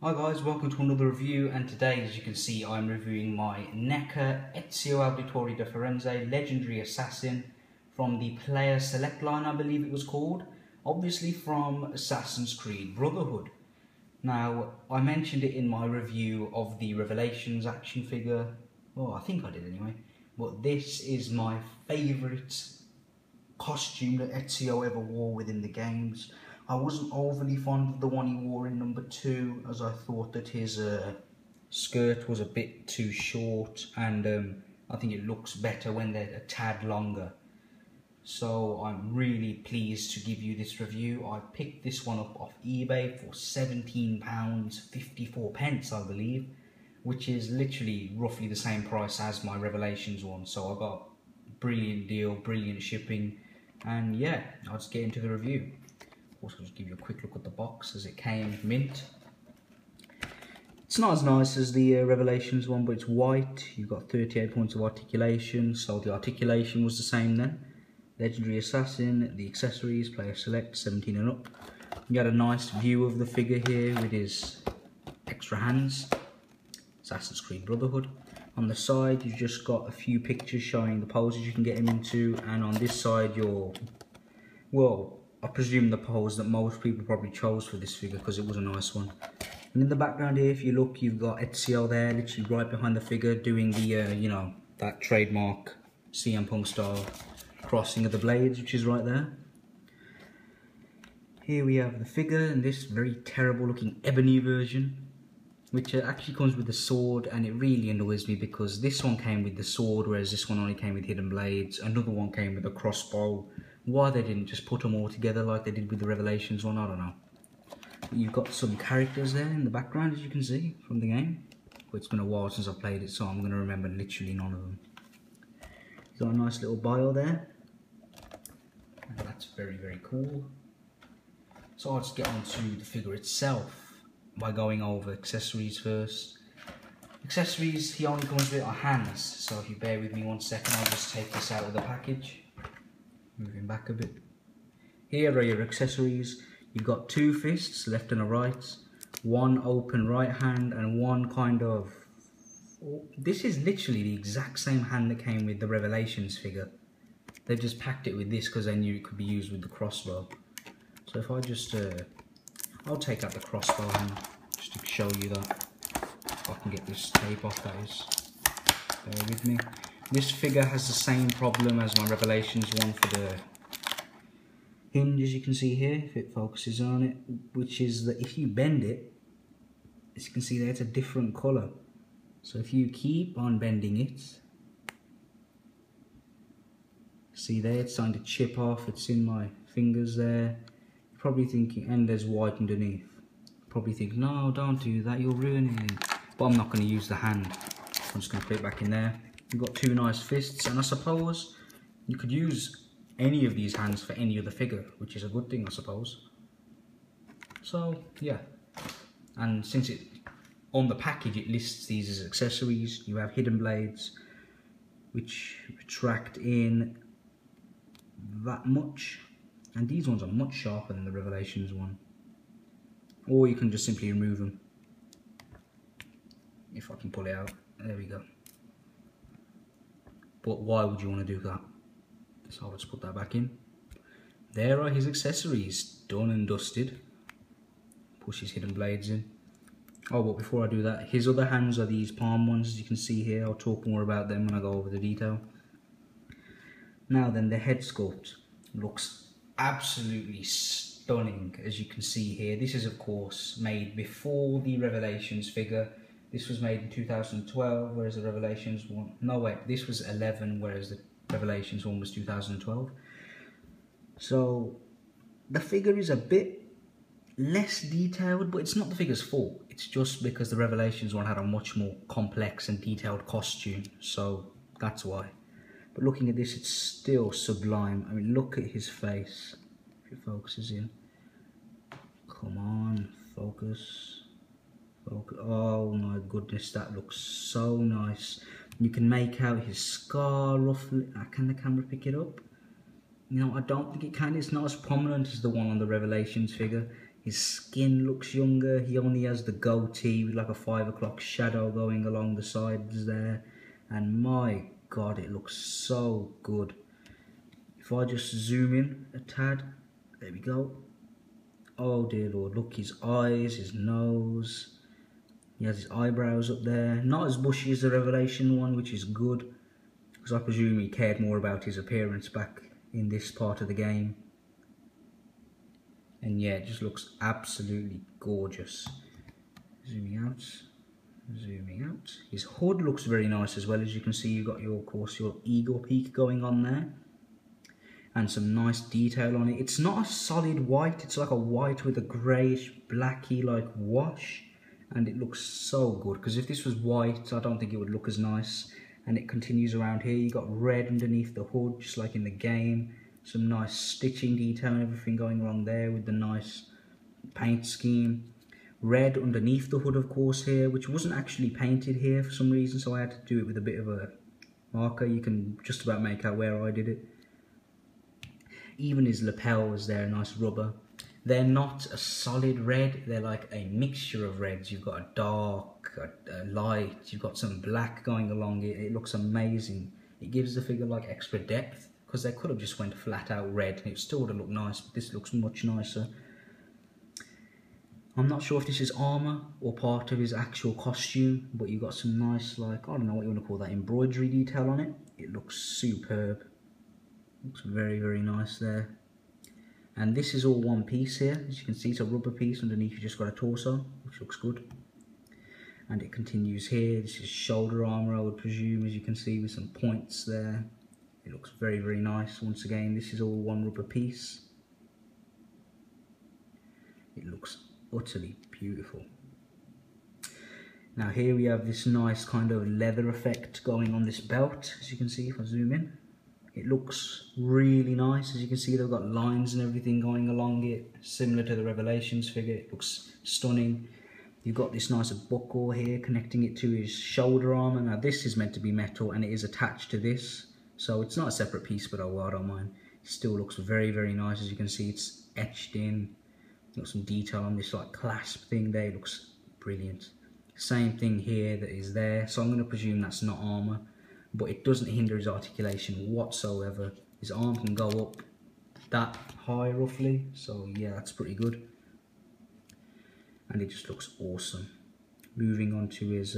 Hi guys, welcome to another review, and today, as you can see, I'm reviewing my Neca Ezio Auditore Da Firenze Legendary Assassin from the Player Select line, I believe it was called, obviously from Assassin's Creed Brotherhood. Now, I mentioned it in my review of the Revelations action figure, well, I think I did anyway, but this is my favourite costume that Ezio ever wore within the games. I wasn't overly fond of the one he wore in number 2, as I thought that his skirt was a bit too short, and I think it looks better when they're a tad longer. So I'm really pleased to give you this review. I picked this one up off eBay for £17.54, I believe, which is literally roughly the same price as my Revelations one. So I got a brilliant deal, brilliant shipping, and yeah, I'll just get into the review. Also, just give you a quick look at the box as it came mint. It's not as nice as the Revelations one, but it's white. You've got 38 points of articulation, so the articulation was the same then. Legendary Assassin, the accessories, player select, 17 and up. You got a nice view of the figure here with his extra hands. Assassin's Creed Brotherhood. On the side, you've just got a few pictures showing the poses you can get him into, and on this side, I presume the pose that most people probably chose for this figure because it was a nice one. And in the background here, if you look, you've got Ezio there, literally right behind the figure, doing the, you know, that trademark CM Punk style crossing of the blades, which is right there. Here we have the figure in this very terrible looking ebony version, which actually comes with the sword, and it really annoys me because this one came with the sword, whereas this one only came with hidden blades. Another one came with a crossbow. Why they didn't just put them all together like they did with the Revelations one, I don't know. But you've got some characters there in the background, as you can see, from the game. But it's been a while since I've played it, so I'm going to remember literally none of them. You've got a nice little bio there. And that's very, very cool. So I'll just get on to the figure itself by going over accessories first. Accessories, he only comes with our hands, so if you bear with me 1 second, I'll just take this out of the package. Moving back a bit. Here are your accessories. You've got 2 fists, left and a right, 1 open right hand, and 1 kind of... This is literally the exact same hand that came with the Revelations figure. They've just packed it with this because they knew it could be used with the crossbow. So if I just... I'll take out the crossbow hand just to show you that. If I can get this tape off, that is. Bear with me. This figure has the same problem as my Revelations one for the hinge, as you can see here, if it focuses on it, which is that if you bend it, as you can see there, it's a different colour. So if you keep on bending it, see there, it's starting to chip off, it's in my fingers there. You're probably thinking, and there's white underneath. You're probably thinking, no, don't do that, you're ruining it. But I'm not going to use the hand. I'm just going to put it back in there. You've got 2 nice fists, and I suppose you could use any of these hands for any other figure, which is a good thing, I suppose. So, yeah. And since it, on the package, it lists these as accessories, you have hidden blades, which retract in that much. And these ones are much sharper than the Revelations one. Or you can just simply remove them. If I can pull it out. There we go. But why would you want to do that? So I'll just put that back in. There are his accessories, done and dusted. Push his hidden blades in. Oh, but before I do that, his other hands are these palm ones, as you can see here. I'll talk more about them when I go over the detail. Now then, the head sculpt looks absolutely stunning, as you can see here. This is, of course, made before the Revelations figure. This was made in 2012, whereas the Revelations one... No, wait, this was 11, whereas the Revelations one was 2012. So, the figure is a bit less detailed, but it's not the figure's fault. It's just because the Revelations one had a much more complex and detailed costume, so that's why. But looking at this, it's still sublime. I mean, look at his face. If it focuses in. Come on, focus. Oh my goodness, that looks so nice. You can make out his scar roughly. Can the camera pick it up? You know, I don't think it can. It's not as prominent as the one on the Revelations figure. His skin looks younger. He only has the goatee with like a 5 o'clock shadow going along the sides there. And my god, it looks so good. If I just zoom in a tad, there we go. Oh dear lord, look, his eyes, his nose. He has his eyebrows up there. Not as bushy as the Revelation one, which is good, because I presume he cared more about his appearance back in this part of the game. And yeah, it just looks absolutely gorgeous. Zooming out, zooming out. His hood looks very nice as well. As you can see, you've got your, of course, your eagle peak going on there. And some nice detail on it. It's not a solid white, it's like a white with a greyish, blacky like wash. And it looks so good, because if this was white, I don't think it would look as nice. And it continues around here. You got red underneath the hood, just like in the game. Some nice stitching detail and everything going along there with the nice paint scheme. Red underneath the hood, of course, here, which wasn't actually painted here for some reason, so I had to do it with a bit of a marker. You can just about make out where I did it. Even his lapels, they're nice rubber. They're not a solid red, they're like a mixture of reds. You've got a dark, a light, you've got some black going along it. It looks amazing. It gives the figure like extra depth, because they could have just went flat out red and it still would have looked nice, but this looks much nicer. I'm not sure if this is armour or part of his actual costume, but you've got some nice, like, I don't know what you want to call that, embroidery detail on it. It looks superb. Looks very, very nice there. And this is all one piece here. As you can see, it's a rubber piece. Underneath you just got a torso, which looks good. And it continues here. This is shoulder armour, I would presume, as you can see, with some points there. It looks very, very nice. Once again, this is all one rubber piece. It looks utterly beautiful. Now here we have this nice kind of leather effect going on this belt, as you can see if I zoom in. It looks really nice. As you can see, they've got lines and everything going along it, similar to the Revelations figure. It looks stunning. You've got this nice buckle here connecting it to his shoulder armour. Now this is meant to be metal and it is attached to this, so it's not a separate piece, but I don't mind. It still looks very, very nice. As you can see, it's etched in. Got some detail on this like clasp thing there. It looks brilliant. Same thing here that is there, so I'm going to presume that's not armour, but it doesn't hinder his articulation whatsoever. His arm can go up that high roughly, so yeah, that's pretty good. And it just looks awesome. Moving on to his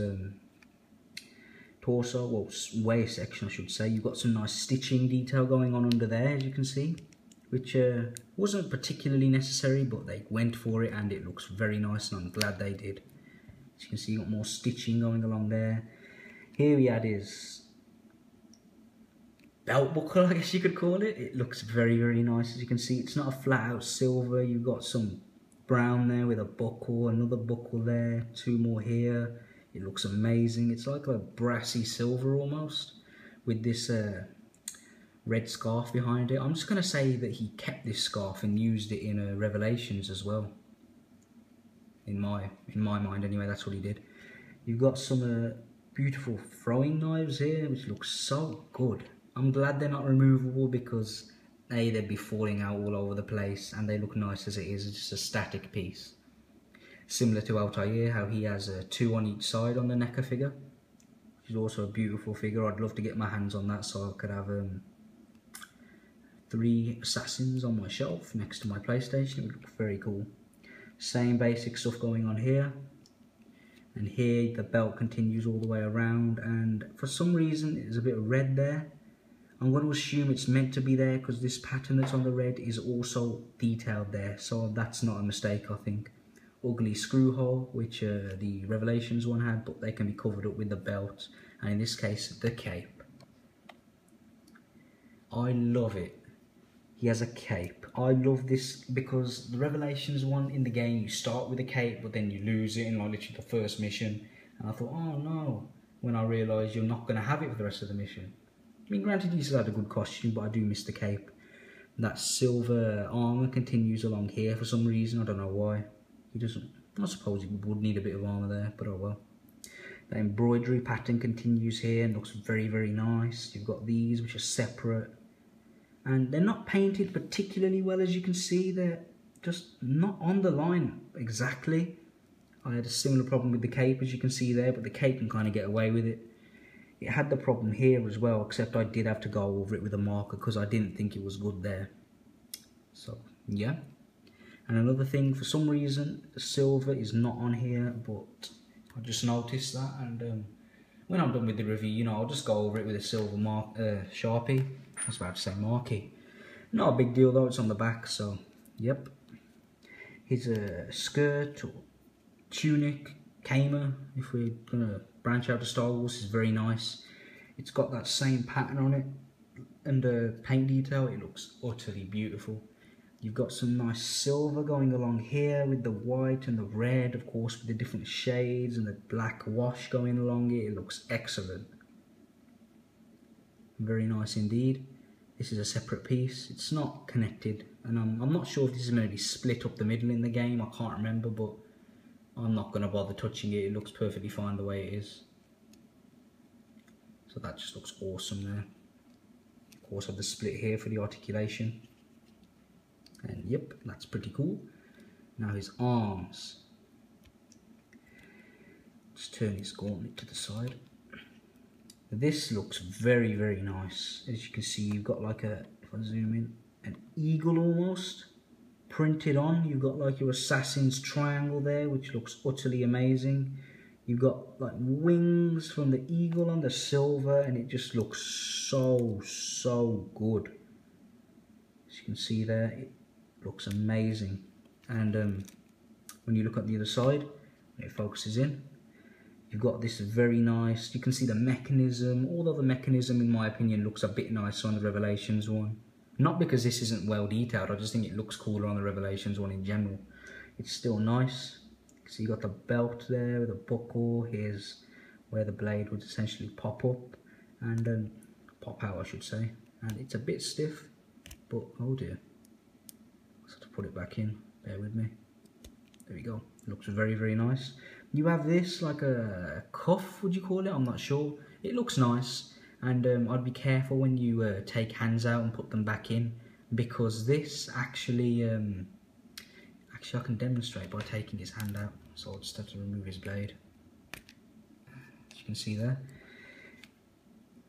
torso, well, waist section I should say, you've got some nice stitching detail going on under there, as you can see, which wasn't particularly necessary, but they went for it and it looks very nice, and I'm glad they did. As you can see, you've got more stitching going along there. Here we had his belt buckle, I guess you could call it. It looks very, very nice. As you can see, it's not a flat out silver. You've got some brown there with a buckle, another buckle there, two more here. It looks amazing. It's like a brassy silver almost, with this red scarf behind it. I'm just going to say that he kept this scarf and used it in Revelations as well. In my mind anyway, that's what he did. You've got some beautiful throwing knives here, which looks so good. I'm glad they're not removable, because A, they'd be falling out all over the place, and they look nice as it is. It's just a static piece. Similar to Altair, how he has two on each side on the Neca figure, which is also a beautiful figure. I'd love to get my hands on that so I could have 3 assassins on my shelf next to my PlayStation. It would look very cool. Same basic stuff going on here. And here the belt continues all the way around, and for some reason there's a bit of red there. I'm going to assume it's meant to be there because this pattern that's on the red is also detailed there, so that's not a mistake, I think. Ugly screw hole, which the Revelations one had, but they can be covered up with the belt, and in this case the cape. I love it. He has a cape. I love this because the Revelations one in the game, you start with a cape but then you lose it in like literally the first mission, and I thought, oh no, when I realised you're not going to have it for the rest of the mission. I mean, granted, he still had a good costume, but I do miss the cape. That silver armour continues along here for some reason. I don't know why. He doesn't. I suppose he would need a bit of armour there, but oh well. The embroidery pattern continues here and looks very, very nice. You've got these, which are separate. And they're not painted particularly well, as you can see. They're just not on the line exactly. I had a similar problem with the cape, as you can see there, but the cape can kind of get away with it. It had the problem here as well, except I did have to go over it with a marker because I didn't think it was good there. So, yeah. And another thing, for some reason, the silver is not on here, but I just noticed that. And when I'm done with the review, you know, I'll just go over it with a silver Sharpie. I was about to say marquee. Not a big deal though, it's on the back, so, yep. Here's a skirt or tunic, kamer, if we're gonna branch out to Star Wars, is very nice. It's got that same pattern on it and the paint detail. It looks utterly beautiful. You've got some nice silver going along here with the white and the red, of course, with the different shades and the black wash going along it. It looks excellent. Very nice indeed. This is a separate piece. It's not connected, and I'm not sure if this is going to be split up the middle in the game. I can't remember, but I'm not going to bother touching it. It looks perfectly fine the way it is. So that just looks awesome there. Of course, I have the split here for the articulation. And yep, that's pretty cool. Now his arms. Just turn his gauntlet to the side. This looks very, very nice. As you can see, you've got like a, if I zoom in, an eagle almost printed on. You've got like your assassin's triangle there, which looks utterly amazing. You've got like wings from the eagle on the silver, and it just looks so good. As you can see there, it looks amazing. And when you look at the other side, when it focuses in, you've got this very nice, you can see the mechanism, although the mechanism in my opinion looks a bit nicer on the Revelations one. Not because this isn't well detailed, I just think it looks cooler on the Revelations one in general. It's still nice. So you got the belt there with a buckle, here's where the blade would essentially pop up, and pop out I should say. And it's a bit stiff, but oh dear. I have to put it back in, bear with me. There we go, looks very, very nice. You have this like a cuff, would you call it? I'm not sure. It looks nice, and I'd be careful when you take hands out and put them back in, because this actually, I can demonstrate by taking his hand out. So I'll just have to remove his blade. As you can see there.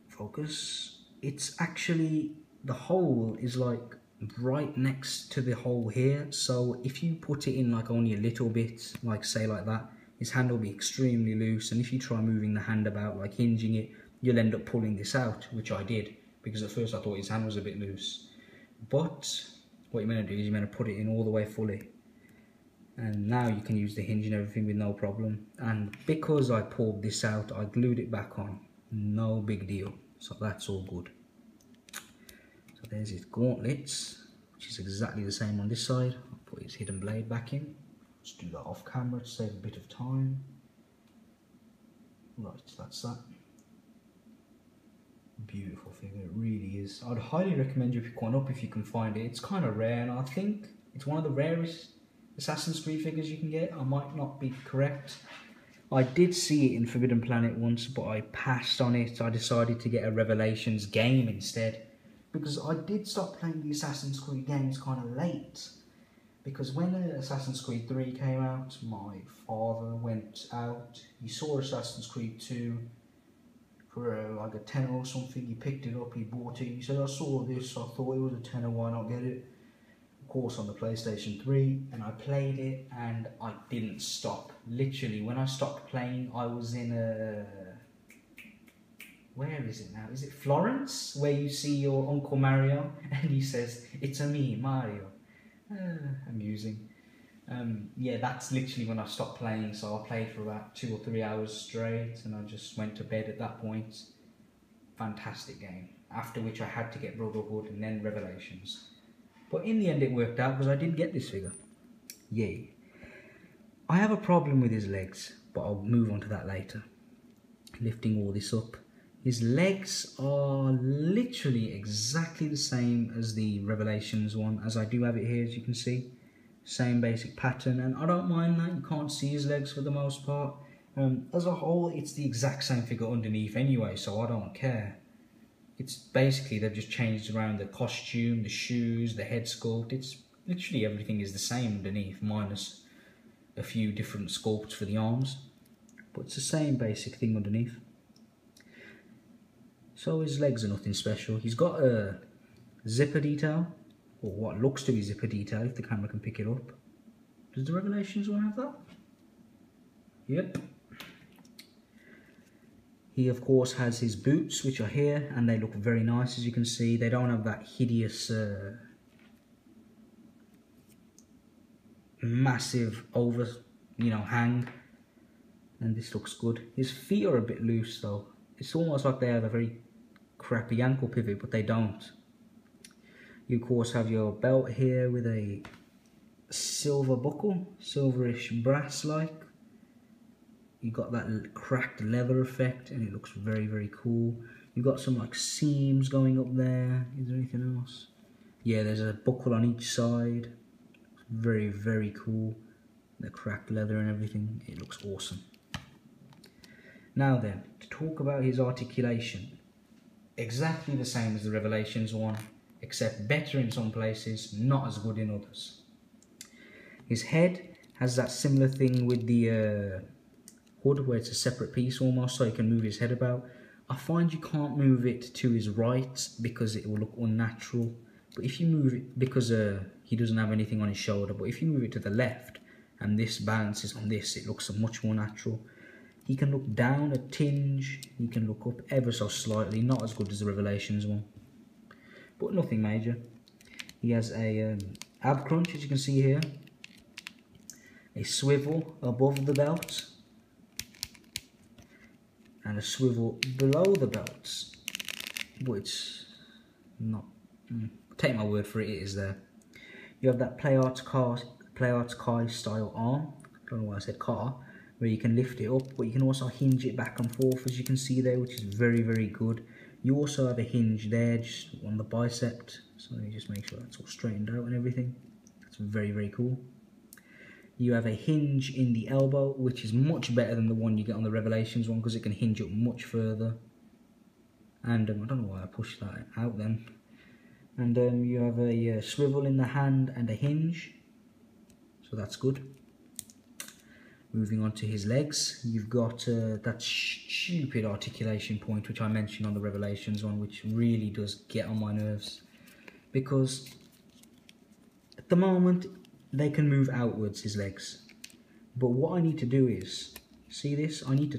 Focus. It's actually, the hole is like right next to the hole here. So if you put it in like only a little bit, like say like that, his hand will be extremely loose, and if you try moving the hand about, like hinging it, you'll end up pulling this out, which I did, because at first I thought his hand was a bit loose. But what you're meant to do is you're meant to put it in all the way fully, and now you can use the hinge and everything with no problem. And because I pulled this out, I glued it back on, no big deal, so that's all good. So there's his gauntlets, which is exactly the same on this side. I'll put his hidden blade back in. Let's do that off camera to save a bit of time. Right, that's that. Beautiful figure, it really is. I'd highly recommend you pick one up if you can find it. It's kind of rare, and I think it's one of the rarest Assassin's Creed figures you can get. I might not be correct. I did see it in Forbidden Planet once, but I passed on it. I decided to get a Revelations game instead, because I did stop playing the Assassin's Creed games kind of late. Because when Assassin's Creed 3 came out, my father went out, he saw Assassin's Creed 2 for like a tenner or something. He picked it up, he bought it, he said, I saw this, I thought it was a tenner, why not get it? Of course on the PlayStation 3, and I played it, and I didn't stop. Literally, when I stopped playing, I was in a... Where is it now? Is it Florence? Where you see your Uncle Mario, and he says, it's a me, Mario. Amusing. Yeah, that's literally when I stopped playing, so I played for about 2 or 3 hours straight, and I just went to bed at that point. Fantastic game. After which I had to get Brotherhood and then Revelations. But in the end it worked out, because I did get this figure. Yay. I have a problem with his legs, but I'll move on to that later. Lifting all this up. His legs are literally exactly the same as the Revelations one, as I do have it here, as you can see. Same basic pattern, and I don't mind that. You can't see his legs for the most part. As a whole, it's the exact same figure underneath anyway, so I don't care. It's basically, they've just changed around the costume, the shoes, the head sculpt. It's Literally everything is the same underneath, minus a few different sculpts for the arms, but it's the same basic thing underneath. So his legs are nothing special. He's got a zipper detail, or what looks to be zipper detail if the camera can pick it up. Does the Revelations one have that? Yep. He of course has his boots, which are here, and they look very nice. As you can see, they don't have that hideous massive over, hang, and this looks good. His feet are a bit loose though. It's almost like they have a very crappy ankle pivot, but they don't. You of course have your belt here with a silver buckle, silverish brass like. You got that cracked leather effect, and it looks very, very cool. You've got some like seams going up there. Is there anything else? Yeah, there's a buckle on each side. Very, very cool. The cracked leather and everything. It looks awesome. Now then, to talk about his articulation. Exactly the same as the Revelations one, except better in some places, not as good in others. His head has that similar thing with the hood, where it's a separate piece almost, so he can move his head about. I find you can't move it to his right because it will look unnatural. But if you move it, because he doesn't have anything on his shoulder, but if you move it to the left and this balances on this, it looks much more natural. He can look down a tinge, he can look up ever so slightly, not as good as the Revelations one, but nothing major. He has a ab crunch, as you can see here, a swivel above the belt, and a swivel below the belts, but it's not, take my word for it, it is there. You have that play arts Kai style arm, I don't know why I said car, where you can lift it up, but you can also hinge it back and forth, as you can see there, which is very, very good. You also have a hinge there, just on the bicep, so you just make sure that's all straightened out and everything. That's very, very cool. You have a hinge in the elbow, which is much better than the one you get on the Revelations one, because it can hinge up much further. And I don't know why I pushed that out then. And you have a swivel in the hand and a hinge, so that's good. Moving on to his legs, you've got that stupid articulation point, which I mentioned on the Revelations one, which really does get on my nerves, because at the moment they can move outwards, his legs, but what I need to do is, see this, I need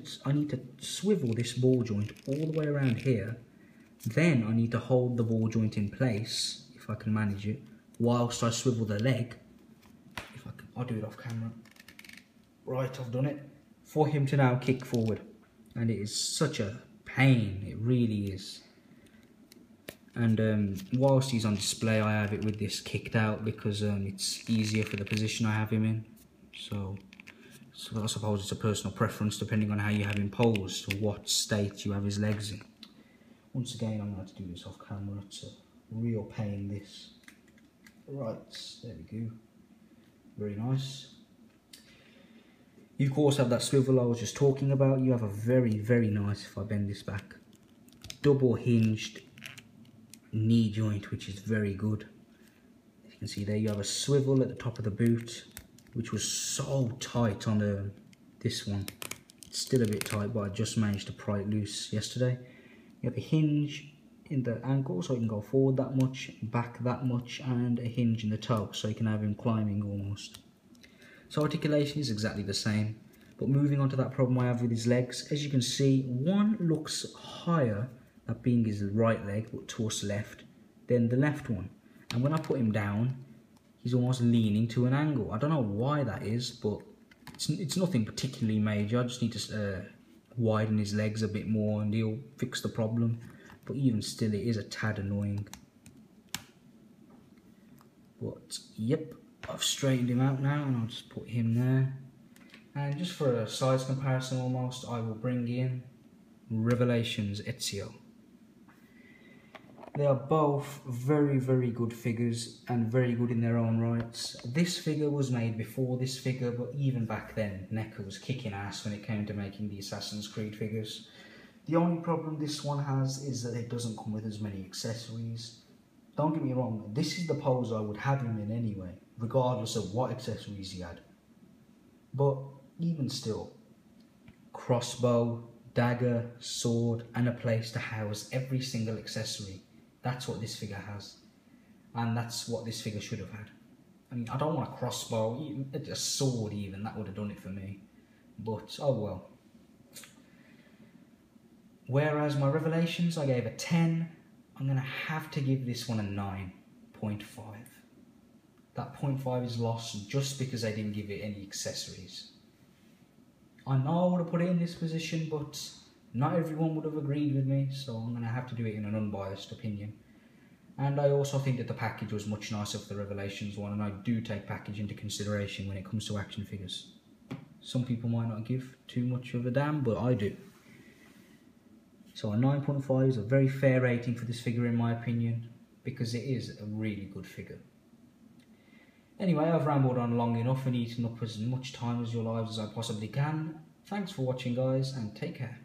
to swivel this ball joint all the way around here, then I need to hold the ball joint in place, if I can manage it, whilst I swivel the leg. If I can, I'll do it off camera. Right, I've done it. For him to now kick forward, and it is such a pain, it really is. And whilst he's on display, I have it with this kicked out, because it's easier for the position I have him in. So I suppose it's a personal preference depending on how you have him posed, or what state you have his legs in. Once again, I'm going to have to do this off camera. It's a real pain, this. Right, there we go. Very nice. You of course have that swivel I was just talking about. You have a very, very nice, if I bend this back, double hinged knee joint, which is very good. As you can see there, you have a swivel at the top of the boot, which was so tight on this one. It's still a bit tight, but I just managed to pry it loose yesterday. You have a hinge in the ankle, so you can go forward that much, back that much, and a hinge in the toe, so you can have him climbing almost. So articulation is exactly the same, but moving on to that problem I have with his legs, as you can see, one looks higher, that being his right leg, but towards the left, than the left one. And when I put him down, he's almost leaning to an angle. I don't know why that is, but it's nothing particularly major. I just need to widen his legs a bit more and he'll fix the problem. But even still, it is a tad annoying. But yep, I've straightened him out now, and I'll just put him there. And just for a size comparison almost, I will bring in Revelations Ezio. They are both very, very good figures and very good in their own rights. This figure was made before this figure, but even back then, Neca was kicking ass when it came to making the Assassin's Creed figures. The only problem this one has is that it doesn't come with as many accessories. don't get me wrong, this is the pose I would have him in anyway, regardless of what accessories he had. But even still, crossbow, dagger, sword, and a place to house every single accessory. That's what this figure has. And that's what this figure should have had. I mean, I don't want a crossbow, even a sword even, that would have done it for me. But, oh well. Whereas my Revelations, I gave a 10, I'm going to have to give this one a 9.5. That 0.5 is lost just because I didn't give it any accessories. I know I would have put it in this position, but not everyone would have agreed with me, so I'm going to have to do it in an unbiased opinion. And I also think that the package was much nicer for the Revelations one, and I do take package into consideration when it comes to action figures. Some people might not give too much of a damn, but I do. So a 9.5 is a very fair rating for this figure in my opinion, because it is a really good figure. Anyway, I've rambled on long enough and eaten up as much time as your lives as I possibly can. Thanks for watching, guys, and take care.